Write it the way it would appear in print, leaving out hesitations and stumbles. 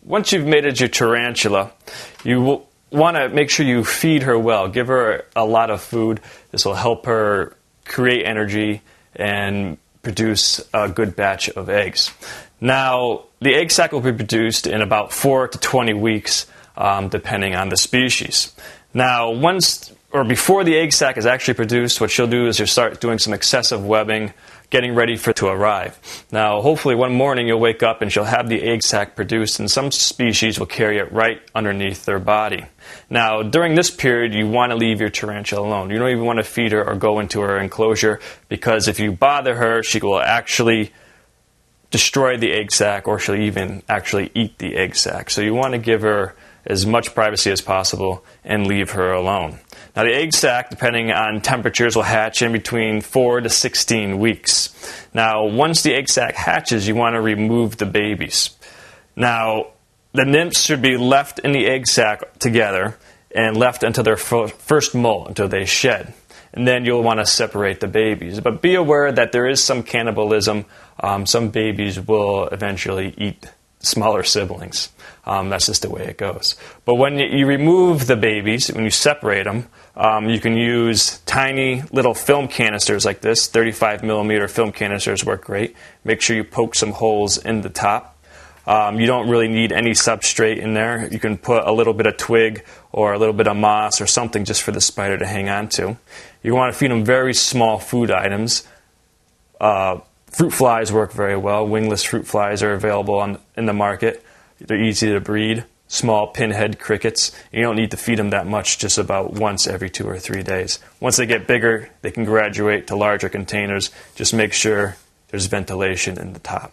once you've mated your tarantula, you want to make sure you feed her well. Give her a lot of food. This will help her create energy and produce a good batch of eggs. Now, the egg sac will be produced in about 4 to 20 weeks, depending on the species. Now, before the egg sac is actually produced, what she'll do is she'll start doing some excessive webbing, getting ready for it to arrive. Now, hopefully one morning you'll wake up and she'll have the egg sac produced, and some species will carry it right underneath their body. Now, during this period, you want to leave your tarantula alone. You don't even want to feed her or go into her enclosure, because if you bother her, she will actually destroy the egg sac, or she'll even actually eat the egg sac. So you want to give her as much privacy as possible and leave her alone. Now, the egg sac, depending on temperatures, will hatch in between 4 to 16 weeks. Now, once the egg sac hatches, you want to remove the babies. Now, the nymphs should be left in the egg sac together and left until their first molt, until they shed. And then you'll want to separate the babies. But be aware that there is some cannibalism. Some babies will eventually eat smaller siblings. That's just the way it goes. But when you remove the babies, when you separate them, you can use tiny little film canisters like this. 35 millimeter film canisters work great. Make sure you poke some holes in the top. You don't really need any substrate in there. You can put a little bit of twig or a little bit of moss or something just for the spider to hang on to. You want to feed them very small food items. Fruit flies work very well. Wingless fruit flies are available in the market. They're easy to breed. Small pinhead crickets. You don't need to feed them that much, just about once every 2 or 3 days. Once they get bigger, they can graduate to larger containers. Just make sure there's ventilation in the top.